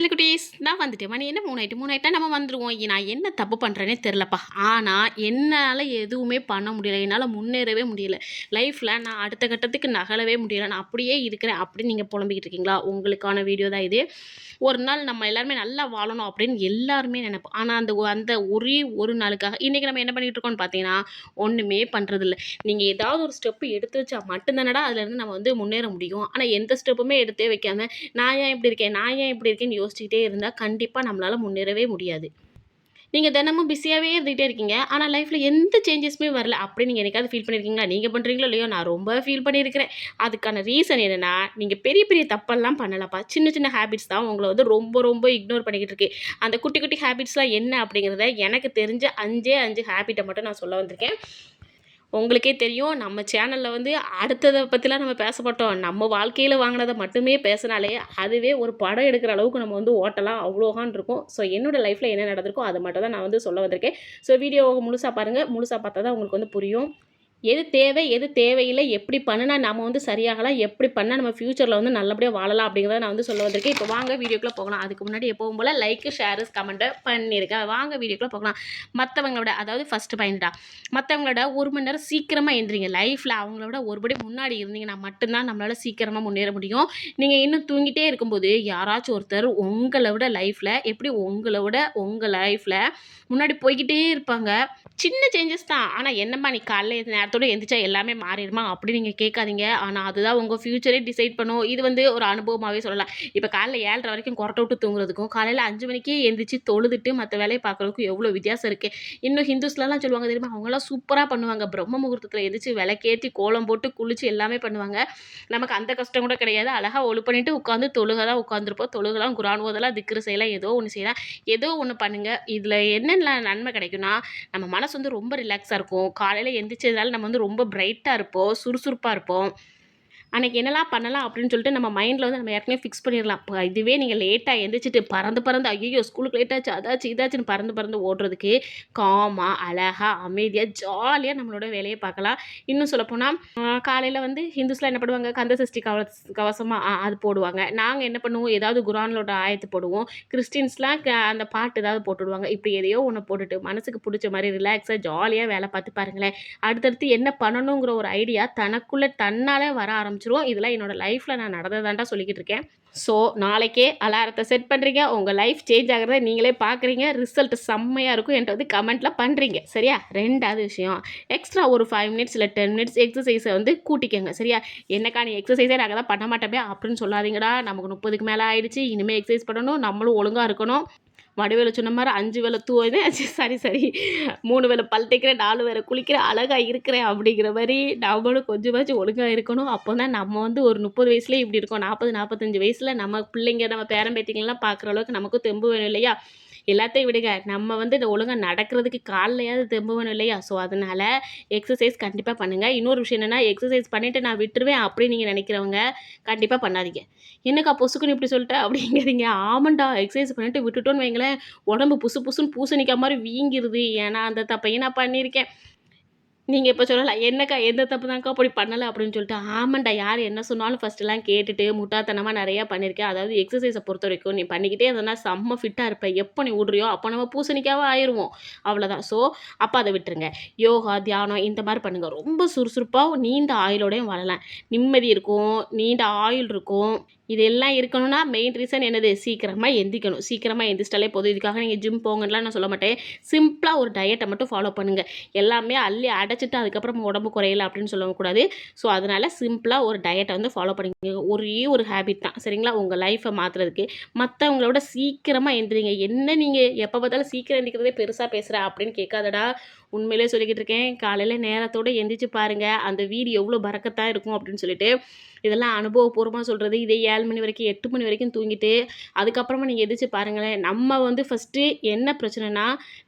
இல்ல குட்டீஸ் நான் வந்துட்டேன். மணி என்ன 3 ஆயிட்டா நம்ம வந்துருவோம். நான் என்ன தப்பு பண்ணுறேன்னே தெரிலப்பா. ஆனால் என்னால் எதுவுமே பண்ண முடியல. என்னால் முன்னேறவே முடியல. லைஃப்பில் நான் அடுத்த கட்டத்துக்கு நகலவே முடியல. நான் அப்படியே இருக்கிறேன் அப்படின்னு நீங்கள் புலம்பிக்கிட்டு இருக்கீங்களா? உங்களுக்கான வீடியோ தான் இது. ஒரு நாள் நம்ம எல்லாருமே நல்லா வாழணும் அப்படின்னு எல்லாருமே நினைப்போம். ஆனால் அந்த ஒரே ஒரு நாளுக்காக இன்றைக்கி நம்ம என்ன பண்ணிகிட்டு இருக்கோம்னு பார்த்தீங்கன்னா, ஒன்றுமே பண்ணுறதில்ல. நீங்கள் ஏதாவது ஒரு ஸ்டெப்பு எடுத்து வச்சா மட்டும்தானடா அதுலேருந்து நம்ம வந்து முன்னேற முடியும். ஆனால் எந்த ஸ்டெப்புமே எடுத்தே வைக்காம நான் ஏன் இப்படி இருக்கேன்னு யோசிச்சுக்கிட்டே இருந்தால் கண்டிப்பாக நம்மளால் முன்னேறவே முடியாது. நீங்கள் தினமும் பிஸியாகவே இருந்துகிட்டே இருக்கீங்க. ஆனால் லைஃப்பில் எந்த சேஞ்சஸுமே வரல. அப்படி நீங்கள் என்னைக்காவது ஃபீல் பண்ணியிருக்கீங்களா? நீங்கள் பண்ணுறீங்களோ இல்லையோ, நான் ரொம்ப ஃபீல் பண்ணியிருக்கிறேன். அதுக்கான ரீசன் என்னென்னா, நீங்கள் பெரிய பெரிய தப்பெல்லாம் பண்ணலப்பா. சின்ன சின்ன ஹேபிட்ஸ் தான் உங்களை வந்து ரொம்ப ரொம்ப இக்னோர் பண்ணிக்கிட்டு இருக்கு. அந்த குட்டி குட்டி ஹேபிட்ஸ்லாம் என்ன அப்படிங்கிறத எனக்கு தெரிஞ்ச 5 ஹேபிட்டை மட்டும் நான் சொல்ல வந்திருக்கேன். உங்களுக்கே தெரியும், நம்ம சேனலில் வந்து அடுத்ததை பற்றிலாம் நம்ம பேச மாட்டோம். நம்ம வாழ்க்கையில் வாங்கினதை மட்டுமே பேசினாலே அதுவே ஒரு படம் எடுக்கிற அளவுக்கு நம்ம வந்து ஓட்டலாம் அவ்வளோகான் இருக்கும். ஸோ என்னோடய லைஃப்பில் என்ன நடந்திருக்கோ அது மட்டும் தான் நான் வந்து சொல்ல வந்திருக்கேன். ஸோ வீடியோவை முழுசாக பாருங்கள். முழுசாக பார்த்தா தான் உங்களுக்கு வந்து புரியும். எது தேவை எது தேவையில்லை, எப்படி பண்ணுனா நம்ம வந்து சரியாகலாம், எப்படி பண்ணால் நம்ம ஃப்யூச்சரில் வந்து நல்லபடியாக வாழலாம் அப்படிங்கிறத நான் வந்து சொல்ல வந்திருக்கேன். இப்போ வாங்க வீடியோக்குள்ளே போகலாம். அதுக்கு முன்னாடி எப்பவும் போல் லைக்கு ஷேர்ஸ் கமெண்ட்டை பண்ணியிருக்கேன். வாங்க வீடியோக்குள்ளே போகலாம். மற்றவங்களோட அதாவது ஃபஸ்ட்டு பாயிண்ட்டா, மற்றவங்களோட 1 மணி நேரம் சீக்கிரமாக எழுந்திரிங்க. லைஃப்பில் அவங்களோட ஒருபடி முன்னாடி இருந்தீங்கன்னா மட்டும்தான் நம்மளால் சீக்கிரமாக முன்னேற முடியும். நீங்கள் இன்னும் தூங்கிட்டே இருக்கும்போது யாராச்சும் ஒருத்தர் உங்களை விட லைஃப்பில் எப்படி உங்கள் லைஃப்பில் முன்னாடி போய்கிட்டே இருப்பாங்க. சின்ன சேஞ்சஸ் தான். ஆனால் என்னம்மா நீ காலைல நேரத்தோடு எந்திரிச்சா எல்லாமே மாறிடுமா அப்படி நீங்கள் கேட்காதீங்க. ஆனால் அதுதான் உங்கள் ஃப்யூச்சரே டிசைட் பண்ணும். இது வந்து ஒரு அனுபவமாகவே சொல்லலாம். இப்போ காலைல 7:30 வரைக்கும் கொரட்டை விட்டு தூங்குறதுக்கும் காலையில் 5 மணிக்கே எந்திரிச்சு தொழுதுட்டு மற்ற வேலையை பார்க்குறதுக்கும் எவ்வளோ வித்தியாசம் இருக்குது. இன்னும் ஹிந்துஸ்லாம் சொல்லுவாங்க தெரியுமா, அவங்களாம் சூப்பராக பண்ணுவாங்க. பிரம்ம முகூர்த்தத்தில் எந்திரிச்சு விளக்கேற்றி கோலம் போட்டு குளிச்சு எல்லாமே பண்ணுவாங்க. நமக்கு அந்த கஷ்டம் கூட கிடையாது. அழகாக ஒழு பண்ணிட்டு உட்காந்து தொழுக தான் உட்காந்துருப்போம். தொழுகலாம் குரான் ஓதலாம் திக்ரு செய்யலாம், ஏதோ ஒன்று செய்யலாம், ஏதோ ஒன்று பண்ணுங்கள். இதில் என்னென்ன நன்மை கிடைக்கும்னா, நம்ம மனசு வந்து ரொம்ப ரிலாக்ஸாக இருக்கும். காலையில் எந்திரிச்சதுனால நம்ம வந்து ரொம்ப பிரைட்டாக இருப்போம், சுறுசுறுப்பாக இருப்போம். அன்றைக்கி என்னெல்லாம் பண்ணலாம் அப்படின்னு சொல்லிட்டு நம்ம மைண்டில் வந்து நம்ம ஏற்கனவே ஃபிக்ஸ் பண்ணிடலாம். இப்போ இதுவே நீங்கள் லேட்டாக எந்திரிச்சிட்டு பறந்து ஐயோ ஸ்கூலுக்கு லேட்டாச்சு அதாச்சு இதாச்சுன்னு பறந்து ஓடுறதுக்கு காமாக அழகாக அமைதியாக ஜாலியாக நம்மளோட வேலையை பார்க்கலாம். இன்னும் சொல்லப்போனால் காலையில் வந்து ஹிந்துஸ்லாம் என்ன பண்ணுவாங்க, கந்த சஷ்டி கவசமாக அது போடுவாங்க. நாங்கள் என்ன பண்ணுவோம், ஏதாவது குரானோட ஆயத்து போடுவோம். கிறிஸ்டின்ஸ்லாம் அந்த பாட்டு ஏதாவது போட்டுவிடுவாங்க. இப்படி எதையோ ஒன்று போட்டுட்டு மனசுக்கு பிடிச்ச மாதிரி ரிலாக்ஸாக ஜாலியாக வேலை பார்த்து பாருங்களேன். அடுத்தடுத்து என்ன பண்ணணுங்கிற ஒரு ஐடியா தனக்குள்ளே தன்னாலே வர ஆரம்பிச்சிடும். இதெல்லாம் என்னோட லைஃப்பில் நான் நடந்ததாண்டா சொல்லிக்கிட்டு இருக்கேன். ஸோ நாளைக்கே அலாரத்தை செட் பண்ணுறீங்க, உங்கள் லைஃப் சேஞ்ச் ஆகிறத நீங்களே பார்க்குறீங்க. ரிசல்ட் செம்மையாக இருக்கும் என்கிட்ட வந்து கமெண்ட்டில் பண்ணுறீங்க. சரியா? 2வது விஷயம், எக்ஸ்ட்ரா ஒரு 5 மினிட்ஸ் இல்லை 10 மினிட்ஸ் எக்ஸசைஸை வந்து கூட்டிக்கங்க. சரியா? என்னக்கா நீ எக்ஸசைஸே நாங்கள் தான் பண்ண மாட்டோமே அப்படின்னு சொல்லாதீங்கடா. நமக்கு 30க்கு மேலே ஆயிடுச்சு, இனிமேல் எக்ஸசைஸ் பண்ணணும், நம்மளும் ஒழுங்காக இருக்கணும். வடிவேலு சொன்ன மாதிரி 5 வேளை சரி 3 வேளை பல் தேய்க்கிறேன், 4 வேளை குளிக்கிறேன், அழகாக இருக்கிறேன் அப்படிங்கிற மாதிரி நம்மளும் கொஞ்சமாச்சும் ஒழுங்காக இருக்கணும். அப்போ தான் நம்ம வந்து ஒரு 30 வயசுலேயே இப்படி இருக்கோம். 40 45 வயசில் நம்ம பிள்ளைங்க நம்ம பேரம்பேத்திங்கெல்லாம் பார்க்குற அளவுக்கு நமக்கும் தெம்பு வேணும் இல்லையா? எல்லாத்தையும் விடுங்க, நம்ம வந்து இந்த ஒழுங்காக நடக்கிறதுக்கு காலையாவது தெம்பு வேணும் இல்லையா? ஸோ அதனால் எக்ஸசைஸ் கண்டிப்பாக பண்ணுங்கள். இன்னொரு விஷயம் என்னென்னா, எக்ஸசைஸ் பண்ணிவிட்டு நான் விட்டுருவேன் அப்படின்னு நீங்கள் நினைக்கிறவங்க கண்டிப்பாக பண்ணாதீங்க. என்னக்கா பொசுக்குன்னு இப்படி சொல்லிட்டேன் அப்படிங்கிறீங்க. ஆமாண்டா, எக்ஸசைஸ் பண்ணிவிட்டு விட்டுட்டோன்னு வைங்களேன், உடம்பு புசு புசுன்னு பூசணிக்காய் மாதிரி வீங்கிருது. ஏன்னா அந்த தப்பையும் நான் பண்ணியிருக்கேன். நீங்கள் இப்போ சொல்லலாம், என்னக்கா எந்த தப்பு தான்க்கா அப்படி பண்ணலை அப்படின்னு சொல்லிட்டு. ஆமாண்டா, யார் என்ன சொன்னாலும் ஃபஸ்ட்டுலாம் கேட்டுட்டு முட்டாள்தனமாக நிறையா பண்ணியிருக்கேன். அதாவது எக்ஸசைஸை பொறுத்த வரைக்கும் நீ பண்ணிக்கிட்டே இருந்தனா செம்ம ஃபிட்டாக இருப்ப. எப்போ நீ விட்றியோ அப்போ நம்ம பூசணிக்காவே ஆயிடுவோம். அவ்வளோதான். ஸோ அப்போ அதை விட்டுருங்க. யோகா, தியானம் இந்த மாதிரி பண்ணுங்கள். ரொம்ப சுறுசுறுப்பாக நீண்ட ஆயுளோடையும் வாழலாம். நிம்மதி இருக்கும், நீண்ட ஆயுள் இருக்கும். இதெல்லாம் இருக்கணும்னா மெயின் ரீசன் என்னது, சீக்கிரமாக எந்திக்கணும். சீக்கிரமாக எந்திரிச்சிட்டாலே போதும். இதுக்காக நீங்கள் ஜிம் போங்கலாம் நான் சொல்ல மாட்டேன். சிம்பிளாக ஒரு டயட்டை மட்டும் ஃபாலோ பண்ணுங்கள். எல்லாமே அள்ளி அடைச்சிட்டு அதுக்கப்புறம் உடம்பு குறையலை அப்படின்னு சொல்லக்கூடாது. ஸோ அதனால் சிம்பிளாக ஒரு டயட்டை வந்து ஃபாலோ பண்ணிக்கங்க. ஒரே ஒரு ஹேபிட் தான், சரிங்களா? உங்கள் லைஃப்பை மாற்றுறதுக்கு. மற்றவங்களோட சீக்கிரமாக எந்திரிங்க. என்ன நீங்கள் எப்போ பார்த்தாலும் சீக்கிரம் எந்திக்கிறதே பெருசாக பேசுகிற அப்படின்னு கேட்காதடா. உண்மையிலே சொல்லிக்கிட்டு இருக்கேன். காலையில் நேரத்தோடு எந்திரிச்சு பாருங்கள், அந்த வீடு எவ்வளோ பறக்கத்தான் இருக்கும் அப்படின்னு சொல்லிட்டு. இதெல்லாம் அனுபவபூர்வமாக சொல்கிறது. இதே 7 மணி வரைக்கும் 8 மணி வரைக்கும் தூங்கிட்டு அதுக்கப்புறமா நீங்கள் எந்திரிச்சு பாருங்களேன். நம்ம வந்து ஃபஸ்ட்டு என்ன பிரச்சனைனா,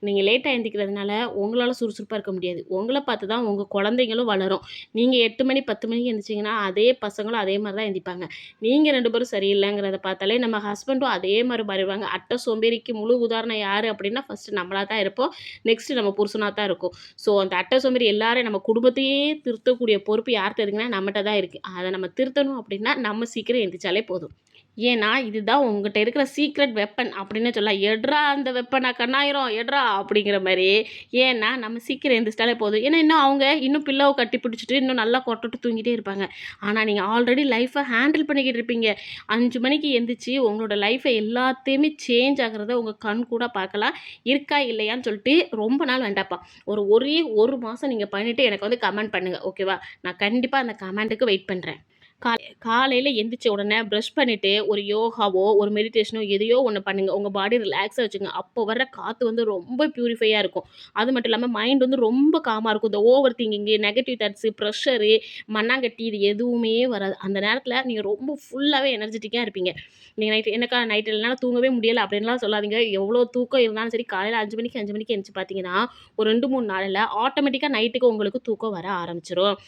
நீங்கள் லேட்டாக எந்திக்கிறதுனால உங்களால் சுறுசுறுப்பாக இருக்க முடியாது. உங்களை பார்த்து தான் உங்கள் குழந்தைங்களும் வளரும். நீங்கள் 8 மணி 10 மணிக்கு எந்திரிச்சிங்கன்னா அதே பசங்களும் அதே மாதிரி தான் எந்திரிப்பாங்க. நீங்கள் 2 பேரும் சரியில்லைங்கிறத பார்த்தாலே நம்ம ஹஸ்பண்டும் அதே மாதிரி மாறிடுவாங்க. அட்டை சோம்பேறிக்கு முழு உதாரணம் யார் அப்படின்னா, ஃபஸ்ட்டு நம்மளாக தான் இருப்போம். நெக்ஸ்ட்டு நம்ம புருஷனாக தான் இருக்கும். ஸோ அந்த அட்டை சோம்பேறி எல்லாரும் நம்ம குடும்பத்தையே திருத்தக்கூடிய பொறுப்பு யார்கிட்ட இருக்குன்னா நம்மகிட்ட தான் இருக்குது. அதை நம்ம திருத்தணும் அப்படின்னா நம்ம சீக்கிரம் எந்திரிச்சாலே போதும். ஏன்னா, இதுதான் உங்கிட்ட இருக்கிற சீக்ரெட் வெப்பன் அப்படின்னு சொல்லலாம். "எட்றா அந்த வெப்பன கண்ணாயிரம் எட்றா" அப்படிங்கிற மாரி. ஏன்னா, நம்ம சீக்கிரம் எந்திரிச்சிட்டாலே போதும். ஏன்னா, இன்னும் அவங்க இன்னும் பில்லோவ கட்டி பிடிச்சிட்டு, இன்னும் நல்லா கொரட்டுட்டு தூங்கிட்டே இருப்பாங்க. ஆனா, நீங்க ஆல்ரெடி லைஃப்ப ஹேண்டில் பண்ணிக்கிட்டு இருப்பீங்க. 5 மணிக்கு எந்திரிச்சு, உங்களோட லைஃப்ப எல்லாத்தையுமே சேஞ்ச் ஆகுறத உங்க கண் கூட பார்க்கலாம். இருக்கா, இல்லையான்னு சொல்லிட்டு ரொம்ப நாள் வேண்டாப்பா. ஒரே 1 மாசம் நீங்க பண்ணிட்டு எனக்கு வந்து கமெண்ட் பண்ணுங்க. ஓகேவா? நான் கண்டிப்பா அந்த கமெண்ட்டுக்கு வெயிட் பண்றேன். காலையில எந்திரிச்ச உடனே பிரஷ் பண்ணிட்டு, ஒரு யோகாவோ, ஒரு மெடிடேஷனோ எதையோ ஒண்ணு பண்ணுங்க. உங்க பாடி ரிலாக்ஸா வச்சுக்கங்க. அப்போ வர்ற காத்து வந்து ரொம்ப பியூரிஃபையா இருக்கும். அது மட்டும் இல்லாம மைண்ட் வந்து ரொம்ப காமா இருக்கும். இந்த over thinking, negative thoughts, pressure, மண்ணாங்கட்டி இது எதுவுமே வராது. அந்த நேரத்தில நீங்க ரொம்ப ஃபுல்லாவே எனர்ஜெட்டிக்கா இருப்பீங்க. நீங்க என்னக்கா நைட் என்னால தூங்கவே முடியல அப்படின்லாம் சொல்லாதீங்க. எவ்வளோ தூக்கம் இருந்தாலும் சரி, காலையில 5 மணிக்கு எந்திரிச்சு பார்த்தீங்கன்னா, ஒரு 2, 3 நாள்ல ஆட்டோமேட்டிக்கா நைட்டுக்கு உங்களுக்கு தூக்கம் வர ஆரம்பிச்சுரும்.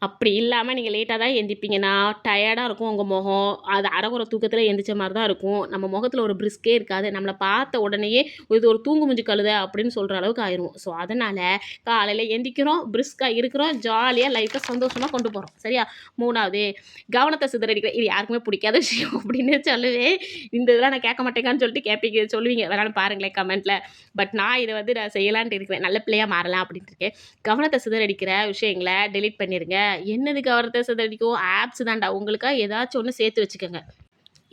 அப்படி இல்லாம நீங்க லேட்டா தான் எந்திரிப்பீங்கன்னா, டயர்டா இருக்கும் உங்க முகம். அது அரைகுறை தூக்கத்தில எந்திரிச்ச மாரி தான் இருக்கும். நம்ம முகத்தில ஒரு பிரிஸ்கே இருக்காது. நம்மள பார்த்த உடனேயே இது ஒரு தூங்கு மூஞ்சி கழுத அப்படின்னு சொல்ற அளவுக்கு ஆயிருவோம். ஸோ, அதனால காலையில எந்திரிக்கிறோம், பிரிஸ்கா இருக்கிறோம், ஜாலியா லைஃப்ப சந்தோஷமா கொண்டு போறோம். சரியா? 3வது கவனத்த சிதறடிக்கிற இது யாருக்குமே பிடிக்காத விஷயம் அப்படின்னு சொல்லுவேன். இந்த இதெல்லாம் நான் கேட்க மாட்டேங்கான்னு சொல்லிட்டு சொல்லுவீங்க. வேணாலும் பாருங்களேன் கமெண்ட்ல. பட் நான் செய்யலான்ட்டு இருக்கிறேன். நல்ல பிள்ளையா மாறலாம் அப்படின்ட்டு இருக்கேன். கவனத்த சிதறடிக்கிற விஷயங்கள டெலீட் பண்ணிருங்க. என்னது கவனத்த சிதறடிக்கும்? ஆப்ஸ் தான்டா. உங்களுக்கா ஏதாச்சும் ஒண்ணு சேர்த்து வச்சுக்கங்க.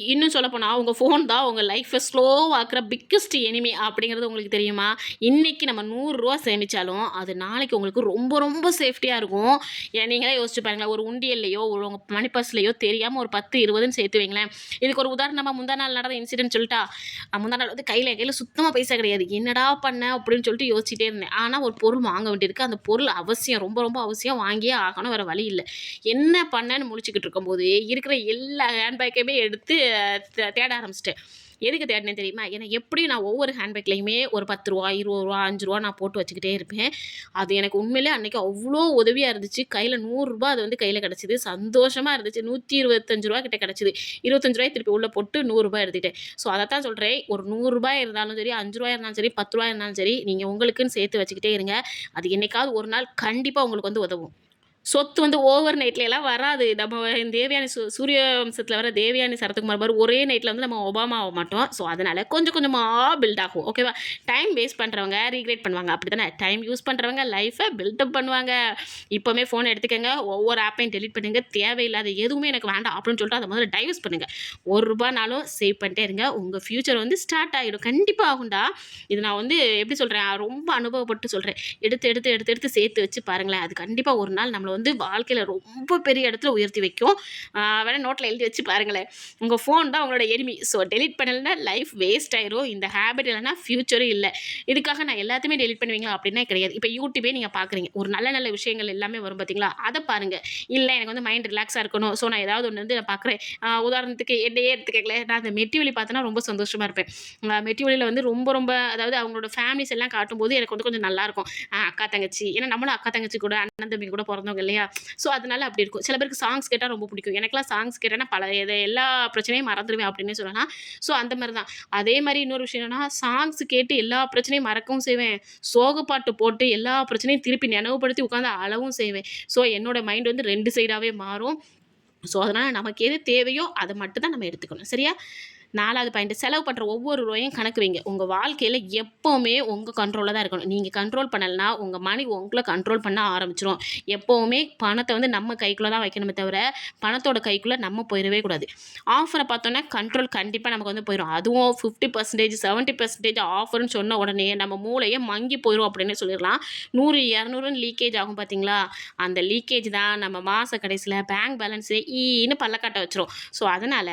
இன்னும் சொல்லப்போனா, உங்க ஃபோன் தான் உங்க லைஃப்ப ஸ்லோவாக்குற பிக்கஸ்ட் எனிமி அப்படிங்கிறது உங்களுக்கு தெரியுமா? இன்னைக்கு நம்ம ரூ. 100 சேமிச்சாலும், அது நாளைக்கு உங்களுக்கு ரொம்ப ரொம்ப சேஃப்டியா இருக்கும். நீங்களே யோசிச்சு பாருங்களேன். ஒரு உண்டியல்லையோ, உங்க மணி பர்ஸ்லயோ தெரியாம ஒரு 10, 20ன்னு சேர்த்து வைங்களேன். இதுக்கு ஒரு உதாரணமா முந்தா நாள் நடந்த இன்சிடென்ட் சொல்லட்டா? முந்தா நாள் வந்து கையில சுத்தமா பைசா கிடையாது. என்னடா பண்ண அப்படின்னு சொல்லிட்டு யோசிச்சுட்டே இருந்தேன். ஆனா ஒரு பொருள் வாங்க வேண்டியிருக்கு. அந்த பொருள் அவசியம். ரொம்ப ரொம்ப அவசியம். வாங்கியே ஆகணும். வேற வழி இல்ல. என்ன பண்ணேன்னு முழிச்சுக்கிட்டு இருக்கும்போது, இருக்கிற எல்லா ஹேண்ட் பேக்கையுமே எடுத்து தேட ஆரம்பிச்சுட்டேன். எதுக்கு தேடினேன் தெரியுமா? ஏன்னா எப்படியும் நான் ஒவ்வொரு ஹேண்ட்பேக்லேயுமே ஒரு ரூ. 10, ரூ. 20, ரூ. 5 நான் போட்டு வச்சுக்கிட்டே இருப்பேன். அது எனக்கு உண்மையிலேயே அன்னைக்கு அவ்வளோ உதவியா இருந்துச்சு. கையில ரூ. 100 அது வந்து கையில கிடைச்சது. சந்தோஷமா இருந்துச்சு. ரூ. 125 கிட்ட கிடைச்சது. ரூ. 25 திருப்பி உள்ள போட்டு ரூ. 100 எடுத்துட்டேன். ஸோ அதத்தான் சொல்றேன். ஒரு ரூ. 100 இருந்தாலும் சரி, ரூ. 5 இருந்தாலும் சரி, ரூ. 10 இருந்தாலும் சரி, நீங்க உங்களுக்குன்னு சேர்த்து வச்சுக்கிட்டே இருங்க. அது என்னைக்காவது ஒரு நாள் கண்டிப்பா உங்களுக்கு வந்து உதவும். சொத்து வந்து ஓவர் நைட்லலாம் வராது. நம்ம தேவயானி சூரிய வம்சத்தில வர தேவயானி சரத்குமார் மாரி ஒரே நைட்ல வந்து நம்ம ஒபாமா ஆக மாட்டோம். ஸோ, அதனால கொஞ்சம் கொஞ்சமா பில்ட் ஆகும். ஓகேவா? டைம் வேஸ்ட் பண்றவங்க ரிக்ரெட் பண்ணுவாங்க. அப்படித்தானே? டைம் யூஸ் பண்றவங்க லைஃப்ப பில்டப் பண்ணுவாங்க. இப்போமே ஃபோன் எடுத்துக்கங்க. ஒவ்வொரு ஆப்பையும் டெலீட் பண்ணுங்க. தேவையில்லாத எதுவுமே எனக்கு வேண்டாம் அப்படின்னு சொல்லிட்டு அத முதல்ல டைவர்ஸ் பண்ணுங்க. ரூ. 1 சேவ் பண்ணிட்டே இருங்க. உங்க ஃபியூச்சர் வந்து ஸ்டார்ட் ஆயிடும். கண்டிப்பா ஆகும்டா. இது நான் வந்து எப்படி சொல்றேன்? ரொம்ப அனுபவப்பட்டு சொல்றேன். எடுத்து சேர்த்து வச்சு பாருங்களேன். அது கண்டிப்பா ஒரு நாள் நம்மள வந்து வாழ்க்கையில ரொம்ப பெரிய இடத்துல உயர்த்தி வைக்கும். வேணா நோட்ல எழுதி வச்சு பாருங்களேன். உங்க ஃபோன் தான் உங்களோட எனிமி. ஸோ டெலீட் பண்ணலன்னா லைஃப் வேஸ்ட் ஆயிரும். இந்த ஹேபிட் இல்லைன்னா ஃபியூச்சரும் இல்ல. இதுக்காக நான் எல்லாத்தையுமே டெலீட் பண்ணுவீங்களா அப்படின்னா கிடையாது. இப்போ யூடியூபே நீங்க பார்க்குறீங்க. ஒரு நல்ல நல்ல விஷயங்கள் எல்லாமே வரும் பார்த்தீங்களா? அத பாருங்க. இல்ல எனக்கு வந்து மைண்ட் ரிலாக்ஸா இருக்கணும். ஸோ நான் ஏதாவது ஒண்ணு வந்து நான் பார்க்குறேன். உதாரணத்துக்கு என்னையே எடுத்துக்கங்களேன். நான் அந்த மெட்டி ஒலி பார்த்தேன்னா ரொம்ப சந்தோஷமா இருப்பேன். மெட்டி ஒலியில வந்து ரொம்ப ரொம்ப அதாவது அவங்களோட ஃபேமிலிஸ் எல்லாம் காட்டும்போது எனக்கு வந்து கொஞ்சம் நல்லாயிருக்கும். அக்கா, தங்கச்சி ஏன்னா நம்மளும் அக்கா, தங்கச்சி கூட அண்ணன், தம்பி கூட பொறந்தவங்க இல்லையா? ஸோ, அதனால அப்படி இருக்கும். சில பேருக்கு சாங்ஸ் கேட்டா ரொம்ப பிடிக்கும். எனக்கெல்லாம் சாங்ஸ் கேட்டேன்னா எல்லா பிரச்சனையும் மறந்துருவேன் அப்படின்னே சொல்லலாம். ஸோ, அந்த மாரி தான். அதே மாரி இன்னொரு விஷயம் என்னன்னா, சாங்ஸ் கேட்டு எல்லா பிரச்சனையும் மறக்கவும் செய்வேன். சோக பாட்டு போட்டு எல்லா பிரச்சனையும் திருப்பி நினைவுபடுத்தி உட்காந்து அழவும் செய்வேன். ஸோ, என்னோட மைண்ட் வந்து 2 சைடாவே மாறும். ஸோ, அதனால நமக்கு எது தேவையோ அத மட்டும் தான் நம்ம எடுத்துக்கணும். சரியா? 4வது பாயிண்ட் செலவு பண்ற ஒவ்வொரு ரூபாயும் கணக்கு வைங்க. உங்க வாழ்க்கையில எப்பவுமே உங்க கண்ட்ரோல்ல தான் இருக்கணும். நீங்க கண்ட்ரோல் பண்ணலனா, உங்க மணி உங்கள கண்ட்ரோல் பண்ண ஆரம்பிச்சுரும். எப்பவுமே பணத்த வந்து நம்ம கைக்குள்ள தான் வைக்கணுமே தவிர, பணத்தோட கைக்குள்ள நம்ம போயிறவே கூடாது. ஆஃபர பார்த்தோம்னா கண்ட்ரோல் கண்டிப்பா நமக்கு வந்து போயிரும். அதுவும் 50%, 70% ஆஃபர்ன்னு சொன்ன உடனே நம்ம மூளையே மங்கி போயிரும் அப்படின்னே சொல்லிரலாம். 100, 200ன்னு லீக்கேஜ் ஆகும் பார்த்தீங்களா? அந்த லீக்கேஜ் தான் நம்ம மாச கடைசியில பேங்க் பேலன்ஸ் ஈன்னு பல்லக்காட்ட வச்சுரும். ஸோ, அதனால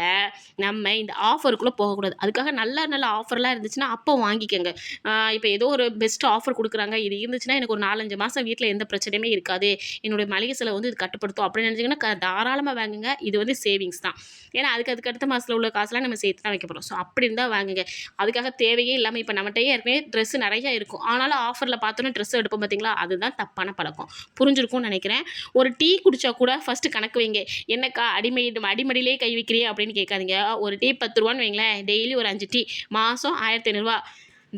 நம்ம இந்த ஆஃபருக்குள்ள போகக்கூடாது. அதுக்காக நல்ல நல்ல ஆஃபர்லாம் இருந்துச்சுன்னா, அப்போ வாங்கிக்கங்க. இப்போ ஏதோ ஒரு பெஸ்ட் ஆஃபர் குடுக்குறாங்க. இது இருந்துச்சுன்னா, எனக்கு ஒரு 4, 5 மாசம் வீட்ல எந்த பிரச்சனையுமே இருக்காது. என்னுடைய மளிகை செலவு வந்து இது கட்டுப்படுத்தும் அப்படின்னு நினைச்சீங்கன்னா, தாராளமா வாங்குங்க. இது வந்து சேவிங்ஸ் தான். ஏன்னா, அதுக்கு அடுத்த மாசத்துல உள்ள காசுலாம் நம்ம சேர்த்து தான் வைக்க போறோம். ஸோ, அப்படி இருந்தா வாங்குங்க. அதுக்காக தேவையே இல்லாம இப்ப நம்மட்டயே ஏற்கனவே ட்ரெஸ் நெறைய இருக்கும். ஆனாலும் ஆஃபர்ல பார்த்தோன்னே ட்ரெஸ் எடுப்போம் பார்த்தீங்களா? அதுதான் தப்பான பழக்கம். புரிஞ்சிருக்கும்னு நெனைக்கிறேன். ஒரு டீ குடிச்சா கூட ஃபர்ஸ்ட்டு கணக்கு வைங்க. "என்னக்கா அடிமடியிலேயே கை வைக்கிறியே" அப்படின்னு கேட்காதீங்க. ஒரு டீ ரூ. 10 வைங்களேன். டெய்லி ஒரு 5 டீ. மாசம் ரூ. 1500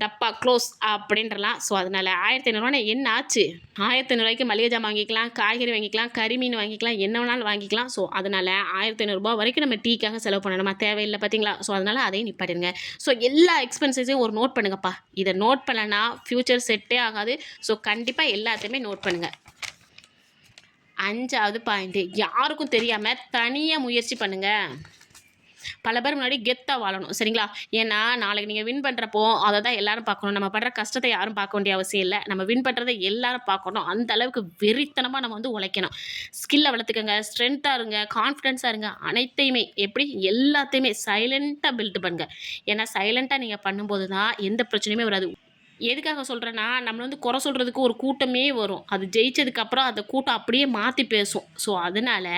டப்பா க்ளோஸ் அப்படின்றலாம். ஸோ அதனால் 1500 என்ன ஆச்சு? 1500 மளிகை ஜாமான் வாங்கிக்கலாம், காய்கறி வாங்கிக்கலாம், கறிமீன் வாங்கிக்கலாம், என்ன வேணாலும் வாங்கிக்கலாம். ஸோ அதனால் ரூ. 1500 வரைக்கும் நம்ம டீக்காக செலவு பண்ணணுமா? தேவையில்லை பார்த்தீங்களா? ஸோ அதனால் அதையும் நிப்பாட்டிடுங்க. ஸோ எல்லா எக்ஸ்பென்சஸையும் ஒரு நோட் பண்ணுங்கப்பா. இதை நோட் பண்ணலன்னா ஃப்யூச்சர் செட்டே ஆகாது. ஸோ கண்டிப்பாக எல்லாத்தையுமே நோட் பண்ணுங்கள். 5வது பாயிண்ட்டு, யாருக்கும் தெரியாமல் தனியாக முயற்சி பண்ணுங்கள். பல பேர் முன்னாடி கெத்தாக வாழணும், சரிங்களா? ஏன்னா நாளைக்கு நீங்கள் வின் பண்ணுறப்போ அதை தான் எல்லாரும் பார்க்கணும். நம்ம படுற கஷ்டத்தை யாரும் பார்க்க வேண்டிய அவசியம் இல்லை. நம்ம வின் பண்ணுறதை எல்லாரும் பார்க்கணும். அந்த அளவுக்கு வெறித்தனமாக நம்ம வந்து உழைக்கணும். ஸ்கில்லை வளர்த்துக்கங்க, ஸ்ட்ரென்த்தாக இருங்க, கான்ஃபிடென்ஸாக இருங்க. அனைத்தையுமே எப்படி எல்லாத்தையுமே சைலண்ட்டாக பில்ட் பண்ணுங்க. ஏன்னா சைலண்ட்டாக நீங்கள் பண்ணும்போது தான் எந்த பிரச்சனையுமே வராது. எதுக்காக சொல்கிறேன்னா, நம்மளை வந்து குறை சொல்கிறதுக்கு ஒரு கூட்டமே வரும். அது ஜெயிச்சதுக்கப்புறம் அந்த கூட்டம் அப்படியே மாற்றி பேசும். ஸோ அதனால்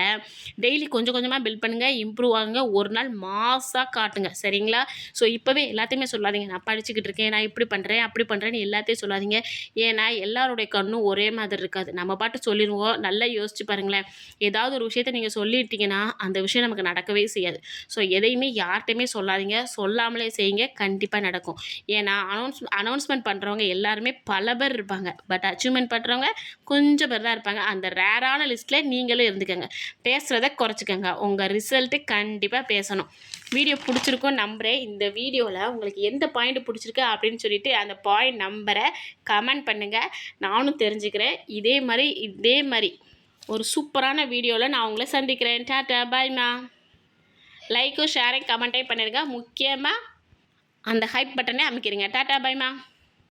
டெய்லி கொஞ்சம் கொஞ்சமாக பில்ட் பண்ணுங்கள், இம்ப்ரூவ் ஆகுங்க. ஒரு நாள் மாஸாக காட்டுங்க, சரிங்களா? ஸோ இப்போவே எல்லாத்தையுமே சொல்லாதீங்க, நான் படிச்சுக்கிட்டு இருக்கேன், நான் இப்படி பண்ணுறேன் அப்படி பண்ணுறேன்னு எல்லாத்தையும் சொல்லாதீங்க. ஏன்னா எல்லாருடைய கண்ணும் ஒரே மாதிரி இருக்காது. நம்ம பாட்டு சொல்லிடுவோம். நல்லா யோசிச்சு பாருங்களேன். ஏதாவது ஒரு விஷயத்த நீங்கள் சொல்லிட்டீங்கன்னா அந்த விஷயம் நமக்கு நடக்கவே செய்யாது. ஸோ எதையுமே யார்கிட்டையுமே சொல்லாதீங்க, சொல்லாமலே செய்யுங்க, கண்டிப்பாக நடக்கும். ஏன்னா அனௌன்ஸ்மெண்ட் பண்ணுறவங்க எல்லாருமே பல பேர் இருப்பாங்க. பட் அச்சீவ்மெண்ட் பண்ணுறவங்க கொஞ்சம் பேர் தான் இருப்பாங்க. அந்த ரேரான லிஸ்ட்டில் நீங்களும் இருந்துக்கங்க. பேசுகிறத குறைச்சிக்கங்க. உங்கள் ரிசல்ட்டு கண்டிப்பாக பேசணும். வீடியோ பிடிச்சிருக்கும் நம்புகிறேன். இந்த வீடியோவில் உங்களுக்கு எந்த பாயிண்ட் பிடிச்சிருக்கு அப்படின்னு சொல்லிட்டு அந்த பாயிண்ட் நம்பரை கமெண்ட் பண்ணுங்கள். நானும் தெரிஞ்சுக்கிறேன். இதே மாதிரி ஒரு சூப்பரான வீடியோவில் நான் உங்களை சந்திக்கிறேன். டாட்டா பாய்மா. லைக்கும் ஷேரையும் கமெண்ட்டையும் பண்ணிடுங்க. முக்கியமாக அந்த ஹைப் பட்டனே அமைக்கிறீங்க. டாட்டா பாய்மா.